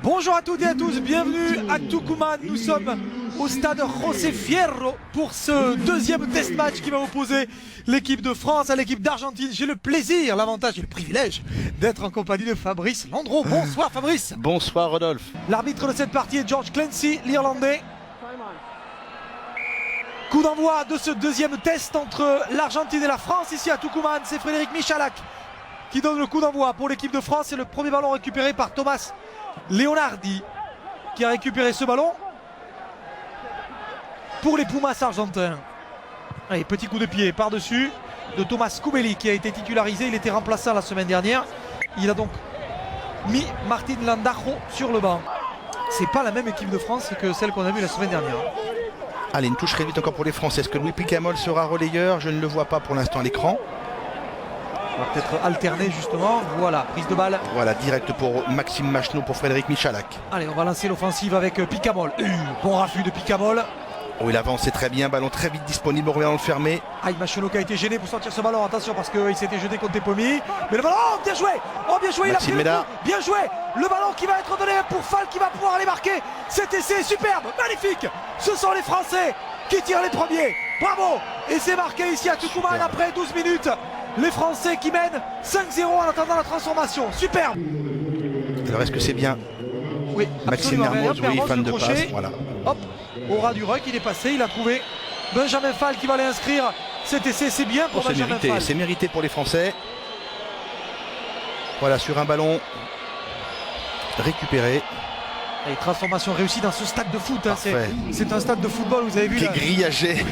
Bonjour à toutes et à tous, bienvenue à Tucumán. Nous sommes au stade José Fierro pour ce deuxième test match qui va opposer l'équipe de France à l'équipe d'Argentine. J'ai le plaisir, l'avantage et le privilège d'être en compagnie de Fabrice Landreau. Bonsoir Fabrice. Bonsoir Rodolphe. L'arbitre de cette partie est George Clancy, l'Irlandais. Coup d'envoi de ce deuxième test entre l'Argentine et la France ici à Tucumán. C'est Frédéric Michalak qui donne le coup d'envoi pour l'équipe de France. Et le premier ballon récupéré par Thomas Leonardi qui a récupéré ce ballon pour les Pumas argentins. Allez, petit coup de pied par-dessus de Thomas Kubeli qui a été titularisé. Il était remplaçant la semaine dernière. Il a donc mis Martin Landajo sur le banc. C'est pas la même équipe de France que celle qu'on a vue la semaine dernière. Allez, une touche réduite encore pour les Français. Est-ce que Louis Picamol sera relayeur? Je ne le vois pas pour l'instant à l'écran. On va peut-être alterner justement. Voilà, prise de balle. Voilà, direct pour Maxime Machenaud pour Frédéric Michalak. Allez, on va lancer l'offensive avec Picamol. Bon raffut de Picamol. Oh, il avance, c'est très bien. Ballon très vite disponible. On revient dans le fermé. Aïe, Machenaud qui a été gêné pour sortir ce ballon. Attention parce qu'il s'était jeté contre Tepomi. Mais le ballon, oh, bien joué. Oh, bien joué, Maxime il a pris le Méda. coup. Bien joué. Le ballon qui va être donné pour Fall qui va pouvoir aller marquer. Cet essai superbe, magnifique. Ce sont les Français qui tirent les premiers. Bravo. Et c'est marqué ici à Tucumán après 12 minutes. Les Français qui mènent 5-0 en attendant la transformation. Superbe. Alors, est-ce que c'est bien? Oui, Maxime Mermoz, oui, fan de passe. Voilà. Hop, au ras du ruck, il est passé, il a trouvé Benjamin Fall qui va aller inscrire cet essai. C'est bien pour Benjamin Fall. C'est mérité pour les Français. Voilà, sur un ballon récupéré. Et transformation réussie dans ce stade de foot. Hein. C'est un stade de football, vous avez vu. Qui est grillagé.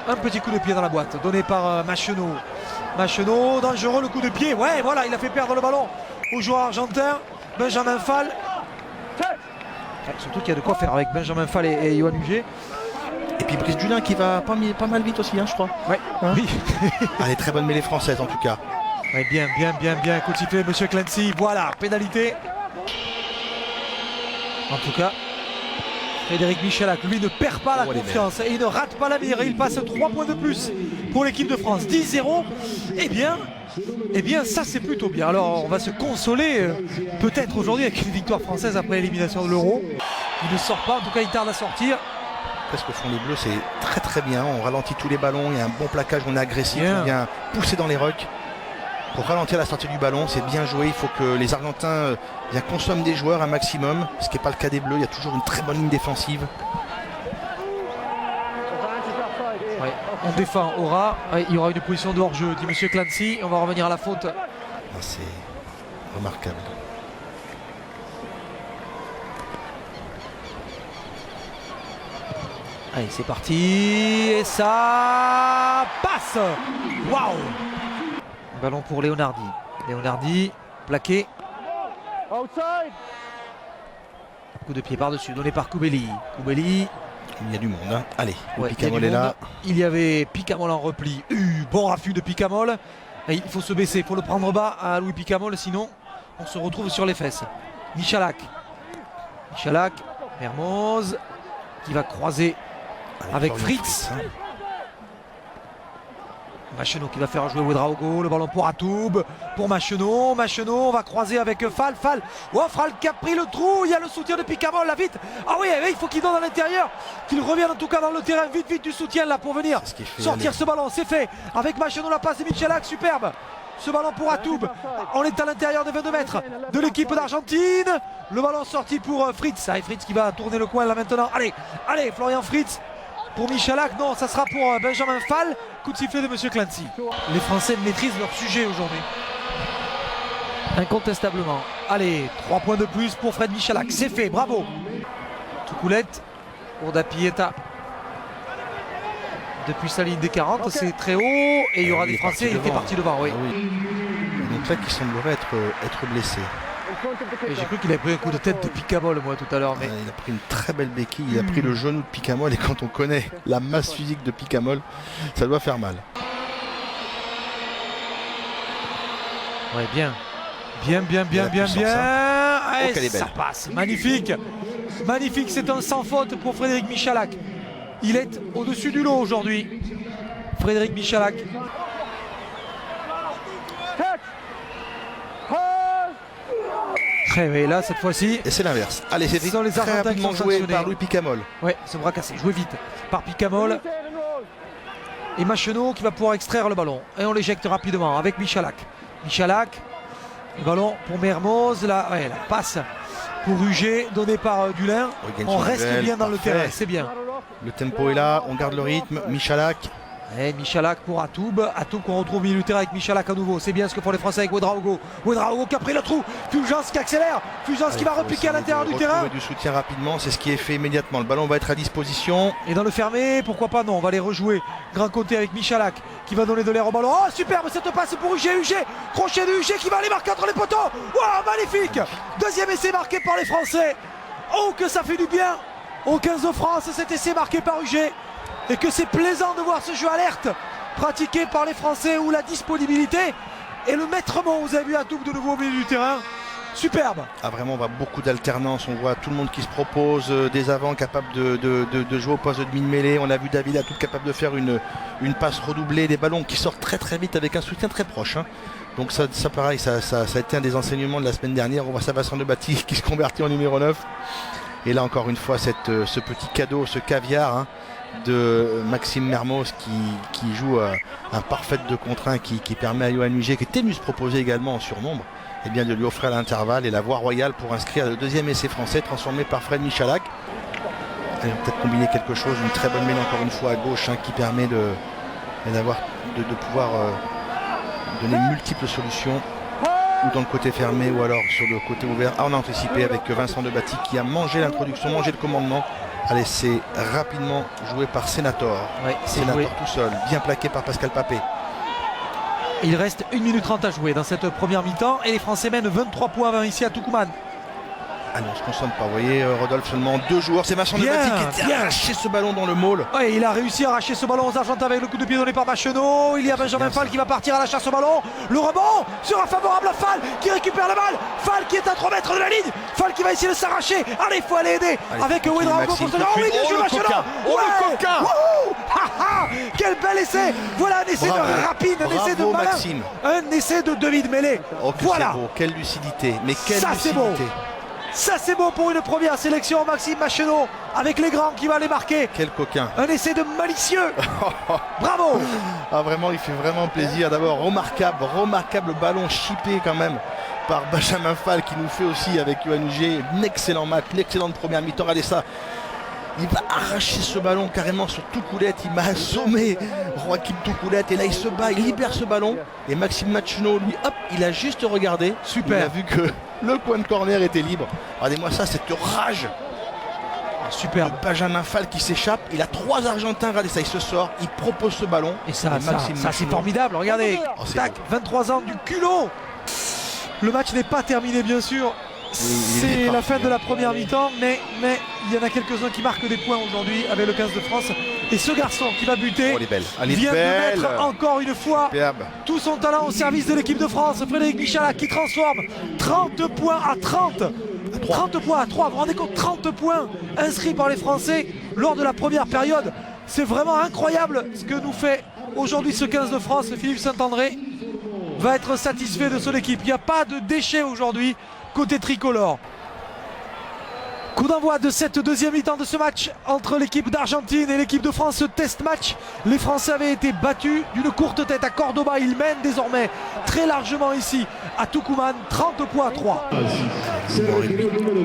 Un petit coup de pied dans la boîte, donné par Machenaud. Machenaud, dangereux le coup de pied. Ouais, voilà, il a fait perdre le ballon au joueur argentin. Benjamin Fall. Surtout qu'il y a de quoi faire avec Benjamin Fall et Yoann Huget. Et puis Brice Dulin qui va pas mal vite aussi, hein, je crois. Ouais. Hein, oui. Allez, très bonne mêlée française en tout cas. Ouais, bien. Coup de sifflet, monsieur Clancy. Voilà, pénalité. En tout cas, Frédéric Michalak, lui, ne perd pas la confiance et il ne rate pas la mire. Il passe 3 points de plus pour l'équipe de France. 10-0. Eh bien, ça c'est plutôt bien. Alors, on va se consoler peut-être aujourd'hui avec une victoire française après l'élimination de l'Euro. Il ne sort pas, en tout cas, il tarde à sortir. Après, ce que font les Bleus, c'est très bien. On ralentit tous les ballons. Il y a un bon plaquage, on est agressif, on vient pousser dans les rucks. Pour ralentir la sortie du ballon, c'est bien joué. Il faut que les Argentins consomment des joueurs un maximum, ce qui n'est pas le cas des Bleus. Il y a toujours une très bonne ligne défensive. Ouais, on défend au ras. Ouais, il y aura une position de hors-jeu, dit monsieur Clancy. On va revenir à la faute. Ah, c'est remarquable. Allez, c'est parti. Et ça passe. Waouh. Ballon pour Leonardi. Leonardi, plaqué. Coup de pied par-dessus, donné par Kubeli. Kubeli. Il y a du monde. Hein. Allez, ouais, Picamol est là. Il y avait Picamol en repli. Bon raffut de Picamol. Et il faut se baisser, il faut le prendre bas à Louis Picamol, sinon on se retrouve sur les fesses. Michalak. Mermoz qui va croiser avec Fritz. Machenaud qui va faire jouer Ouedraogo, le ballon pour Atoub, pour Machenaud, on va croiser avec Fall, Fall qui a pris le trou, il y a le soutien de Picamol là vite, ah oui, il faut qu'il donne à l'intérieur, qu'il revienne en tout cas dans le terrain, vite du soutien là pour venir sortir ce ballon, c'est fait, avec Machenaud la passe de Michalak, superbe, ce ballon pour Atoub, on est à l'intérieur des 22 mètres de l'équipe d'Argentine, le ballon sorti pour Fritz, Fritz qui va tourner le coin là maintenant, allez Florian Fritz, pour Michalak, non, ça sera pour Benjamin Fall. Coup de sifflet de monsieur Clancy. Les Français maîtrisent leur sujet aujourd'hui. Incontestablement. Allez, 3 points de plus pour Fred Michalak. C'est fait, bravo. Toucoulette pour Dapieta. Depuis sa ligne des 40, c'est très haut. Et il y aura des Français, il était parti devant, oui. Ah oui. Donc là, qui semblerait être blessé. J'ai cru qu'il avait pris un coup de tête de Picamol moi tout à l'heure. Mais... il a pris une très belle béquille, il a pris le genou de Picamol et quand on connaît la masse physique de Picamol, ça doit faire mal. Ouais, bien, allez, ça passe, magnifique, c'est un sans faute pour Frédéric Michalak. Il est au-dessus du lot aujourd'hui, Frédéric Michalak. Très oui, là cette fois-ci. Et c'est l'inverse. Allez, c'est sont les très Argentins qui rapidement sont joué sanctionnés. par Louis Picamol. Ouais, ce bras cassé, joué vite par Picamol. Et Machenaud qui va pouvoir extraire le ballon. Et on l'éjecte rapidement avec Michalak. Michalak, le ballon pour Mermoz. La passe pour Huget, donnée par Dulin. On reste bien dans le terrain, c'est bien. Le tempo est là, on garde le rythme. Michalak. Et Michalak pour Atoub. Atoub qu'on retrouve au milieu du terrain avec Michalak à nouveau. C'est bien ce que font les Français avec Ouedraogo. Ouedraogo qui a pris le trou. Fulgence qui accélère. Fulgence qui va repiquer à l'intérieur du terrain. Du soutien rapidement, c'est ce qui est fait immédiatement. Le ballon va être à disposition. Et dans le fermé, pourquoi pas non, on va les rejouer. Grand côté avec Michalak qui va donner de l'air au ballon. Oh superbe cette passe pour Huget. Crochet de Huget qui va aller marquer entre les poteaux. Waouh, magnifique. Deuxième essai marqué par les Français. Oh que ça fait du bien au 15 de France cet essai marqué par Huget. Et que c'est plaisant de voir ce jeu alerte pratiqué par les Français où la disponibilité et le maître mot. Vous avez vu Atoub de nouveau au milieu du terrain. Superbe. Ah vraiment, on voit beaucoup d'alternance. On voit tout le monde qui se propose, des avants capables de jouer au poste de demi-mêlée. On a vu David Atoub capable de faire une passe redoublée, des ballons qui sortent très très vite avec un soutien très proche. Donc ça pareil, ça a été un des enseignements de la semaine dernière. On voit Vincent de Batti qui se convertit en numéro 9. Et là encore une fois, ce petit cadeau, ce caviar de Maxime Mermoz qui joue un parfait 2 contre 1 qui permet à Yoann Huget, qui était venu se proposer également en surnombre, et bien de lui offrir l'intervalle et la voie royale pour inscrire le deuxième essai français transformé par Fred Michalak. Elle va peut-être combiner quelque chose, une très bonne mêlée encore une fois à gauche qui permet de pouvoir donner multiples solutions, ou dans le côté fermé ou alors sur le côté ouvert. On a anticipé avec Vincent de Batti qui a mangé l'introduction, mangé le commandement. Allez, c'est rapidement joué par Senator. Ouais, Senator tout seul, bien plaqué par Pascal Papé. Il reste 1 minute 30 à jouer dans cette première mi-temps et les Français mènent 23 points à 20 ici à Tucumán. Ah non, on se concentre pas. Vous voyez, Rodolphe, seulement 2 joueurs. C'est Vincent de Batti qui a arraché ce ballon dans le maul. Ouais, il a réussi à arracher ce ballon aux Argentins avec le coup de pied donné par Machenaud. Il y a Benjamin Fall qui va partir à la chasse au ballon. Le rebond sera favorable à Fall qui récupère la balle. Fall qui est à 3 mètres de la ligne. Fall qui va essayer de s'arracher. Allez, il faut aller aider avec Ouedraogo pour se dire. Oh oui, bien joué Machenaud. Oh le coquin. Quel bel essai. Voilà un essai de rapide, un essai de malin. Maxime. Un essai de demi-mêlée. Oh, voilà. C'est beau. Quelle lucidité. Mais quelle ça, lucidité. C'est beau. Ça c'est beau pour une première sélection. Maxime Machenaud avec les grands qui va les marquer. Quel coquin. Un essai de malicieux. Bravo. Ah vraiment, il fait vraiment plaisir. D'abord remarquable ballon chippé quand même par Benjamin Fall qui nous fait aussi avec Yoann Huget un excellent match, une excellente première mi-temps. Regardez ça. Il va arracher ce ballon carrément sur Toucoulette. Il m'a assommé Joachim Toucoulette. Et là il se bat, il libère ce ballon. Et Maxime Machenaud, lui, hop, il a juste regardé. Super. Il a vu que le coin de corner était libre. Regardez-moi ça, cette rage. Super. Benjamin Fall qui s'échappe. Il a 3 Argentins. Regardez ça, il se sort. Il propose ce ballon. Et ça c'est formidable. Regardez. Tac, 23 ans du culot. Le match n'est pas terminé bien sûr. C'est la fin de la première mi-temps, mais il y en a quelques-uns qui marquent des points aujourd'hui avec le 15 de France. Et ce garçon qui va buter vient de mettre encore une fois tout son talent au service de l'équipe de France. Frédéric Michalak qui transforme 30 points à 30. 30 points à 3, vous vous rendez compte, 30 points inscrits par les Français lors de la première période. C'est vraiment incroyable ce que nous fait aujourd'hui ce 15 de France. Philippe Saint-André va être satisfait de son équipe. Il n'y a pas de déchets aujourd'hui côté tricolore. Coup d'envoi de cette deuxième mi-temps de ce match entre l'équipe d'Argentine et l'équipe de France. Ce test match, les Français avaient été battus d'une courte tête à Cordoba. Ils mènent désormais très largement ici à Tucumán, 30 points à 3.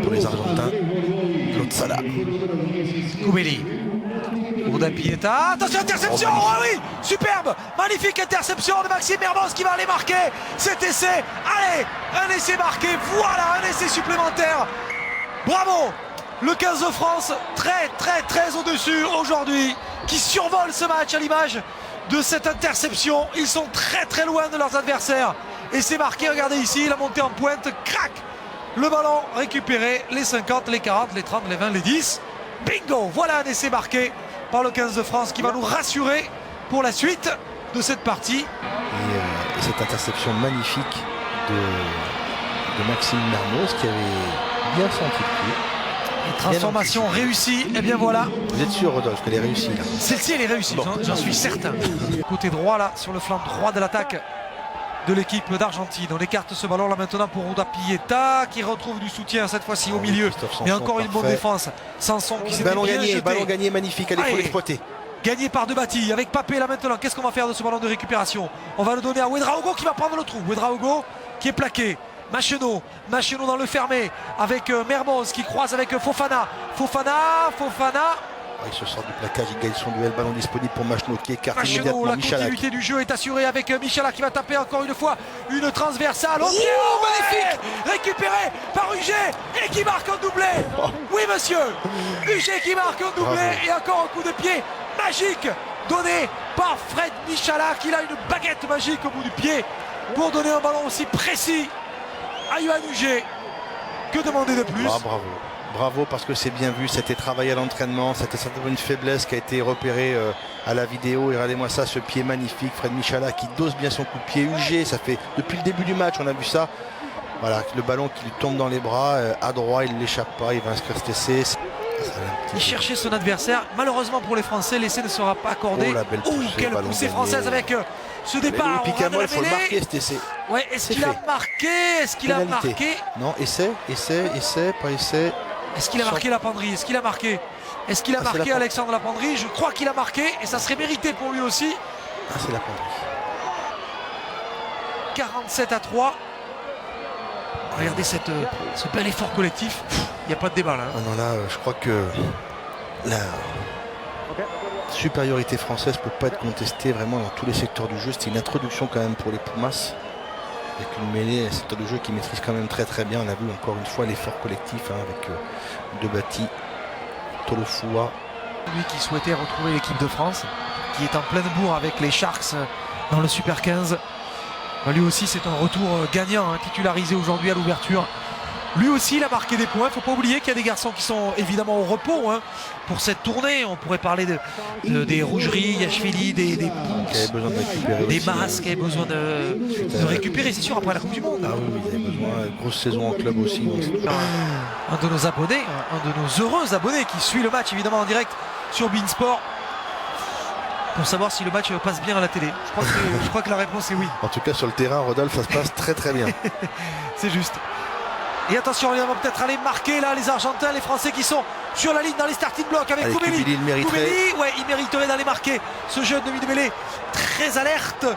Pour les Argentins, Lotzala. Koubeli. Bourdin Pieta. Attention, interception. Oh oui, superbe, magnifique interception de Maxime Mermoz qui va aller marquer cet essai. Allez, un essai marqué. Voilà, un essai supplémentaire. Bravo, le 15 de France très au-dessus aujourd'hui, qui survole ce match à l'image de cette interception. Ils sont très loin de leurs adversaires et c'est marqué, regardez ici, la montée en pointe, crac, le ballon récupéré, les 50, les 40, les 30, les 20, les 10, bingo, voilà un essai marqué par le 15 de France qui va nous rassurer pour la suite de cette partie. Et cette interception magnifique de Maxime Mermoz qui avait bien senti le coup. Transformation réussie, et bien voilà. Vous êtes sûr, Rodolphe, qu'elle est réussie là? Celle-ci elle est réussie, bon. J'en suis certain. Côté droit là, sur le flanc droit de l'attaque de l'équipe d'Argentine. On écarte ce ballon là maintenant pour Ruda Pieta qui retrouve du soutien cette fois-ci au milieu. Et encore une bonne défense. Sanson qui s'est ballon bien gagné, jeté. ballon gagné magnifique, allez, il faut l'exploiter. Gagné par Debati avec Papé là maintenant. Qu'est-ce qu'on va faire de ce ballon de récupération? On va le donner à Ouedraogo qui va prendre le trou. Ouedraogo qui est plaqué. Macheno dans le fermé avec Mermoz qui croise avec Fofana. Fofana. Il se sort du plaquage, il gagne son duel, ballon disponible pour Macheno qui écarte immédiatement la Michalak. continuité du jeu est assurée avec Michalak qui va taper encore une fois une transversale. Magnifique, récupéré par UG et qui marque un doublé. Oui monsieur, UG qui marque un doublé. Bravo. Et encore un coup de pied magique donné par Fred Michalak. Il a une baguette magique au bout du pied pour donner un ballon aussi précis à Yohan UG. Que demander de plus? Bravo. Bravo parce que c'est bien vu, c'était travaillé à l'entraînement, c'était certainement une faiblesse qui a été repérée à la vidéo. Et regardez-moi ça, ce pied magnifique, Fred Michalak qui dose bien son coup de pied. UG, ça fait depuis le début du match, on a vu ça. Voilà, le ballon qui lui tombe dans les bras, à droit, il ne l'échappe pas, il va inscrire cet essai. Il cherchait son adversaire, malheureusement pour les Français, l'essai ne sera pas accordé. Oh, la belle poussée, quelle poussée française avec ce départ. Picamol, il faut le marquer cet essai. Ouais, est-ce qu'il a marqué? Est-ce qu'il a marqué? Non, essai, pas essai. Est-ce qu'il a marqué Lapendrie? Est-ce qu'il a marqué? Est-ce qu'il a marqué Alexandre Lapendrie? Je crois qu'il a marqué et ça serait mérité pour lui aussi. Ah, c'est Lapendrie. 47-3. Regardez ce bel effort collectif. Il n'y a pas de débat là. Ah non, là, je crois que la supériorité française ne peut pas être contestée vraiment dans tous les secteurs du jeu. C'était une introduction quand même pour les Pumas. Avec une mêlée, un secteur de jeu qui maîtrise quand même très bien. On a vu encore une fois l'effort collectif avec Debati, Tolofua. Lui qui souhaitait retrouver l'équipe de France, qui est en pleine bourre avec les Sharks dans le Super 15. Lui aussi c'est un retour gagnant, titularisé aujourd'hui à l'ouverture. Lui aussi il a marqué des points. Il ne faut pas oublier qu'il y a des garçons qui sont évidemment au repos pour cette tournée. On pourrait parler des Rougeries, Yachvili, des Pouks, des Masses qui avaient besoin de récupérer, c'est sûr, après la Coupe du Monde. Ah oui, ils avaient besoin. Grosse saison en club aussi. Donc un de nos abonnés, un de nos heureux abonnés qui suit le match évidemment en direct sur Beansport pour savoir si le match passe bien à la télé. Je crois que la réponse est oui. En tout cas sur le terrain, Rodolphe, ça se passe très bien. C'est juste. Et attention, ils vont peut-être aller marquer là les Argentins, les Français qui sont sur la ligne dans les starting blocks avec Koubeli. Il mériterait d'aller marquer ce jeune demi de mêlée. Très alerte.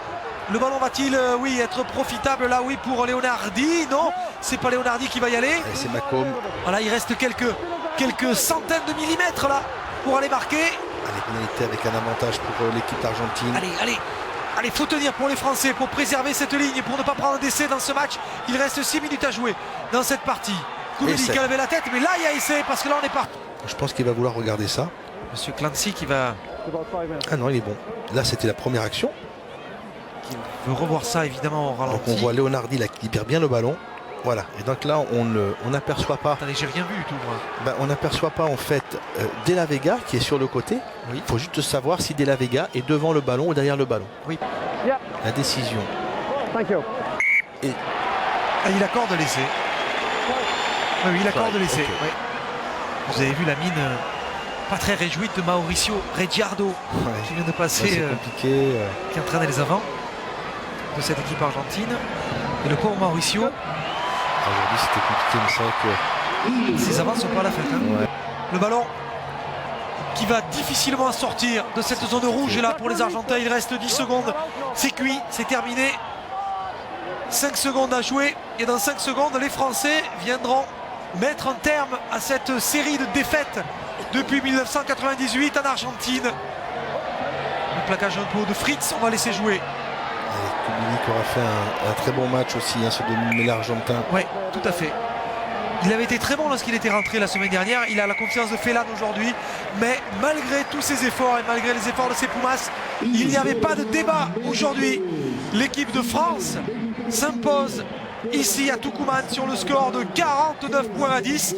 Le ballon va-t-il être profitable là pour Leonardi? Non, c'est pas Leonardi qui va y aller. C'est Macomb. Voilà, il reste quelques centaines de millimètres là pour aller marquer. Allez, pénalité avec un avantage pour l'équipe d'Argentine. Allez, faut tenir pour les Français, pour préserver cette ligne et pour ne pas prendre un décès dans ce match. Il reste 6 minutes à jouer dans cette partie. Koubeli qui a levé la tête, mais là il y a essai parce que là on est pas. Je pense qu'il va vouloir regarder ça. Monsieur Clancy qui va. Ah non, il est bon. Là c'était la première action. Qui veut revoir ça évidemment au ralenti. Donc on voit Leonardi là qui libère bien le ballon. Voilà, et donc là on n'aperçoit pas. Attendez, j'ai rien vu du tout moi. On n'aperçoit pas en fait De La Vega qui est sur le côté. Il faut juste savoir si De La Vega est devant le ballon ou derrière le ballon. Oui. La décision. Et il accorde l'essai. Oui, il accorde l'essai. Okay. Oui. Vous avez vu la mine pas très réjouie de Mauricio Reggiardo qui vient de passer. C'est compliqué. Qui entraîne les avants de cette équipe argentine. Et le pauvre Mauricio. Aujourd'hui c'était compliqué, mais c'est vrai que ses avants ne sont pas à la fête. Ouais. Le ballon qui va difficilement sortir de cette zone rouge là pour les Argentins. Il reste 10 secondes. C'est cuit, c'est terminé. 5 secondes à jouer. Et dans 5 secondes, les Français viendront mettre un terme à cette série de défaites depuis 1998 en Argentine. Le plaquage un peu de Fritz, on va laisser jouer. Koubeli qui aura fait un très bon match aussi, ce demi-mêlée argentin. Oui, tout à fait. Il avait été très bon lorsqu'il était rentré la semaine dernière. Il a la confiance de Félan aujourd'hui. Mais malgré tous ses efforts et malgré les efforts de ses Pumas, il n'y avait pas de débat aujourd'hui. L'équipe de France s'impose ici à Tucumán sur le score de 49 points à 10.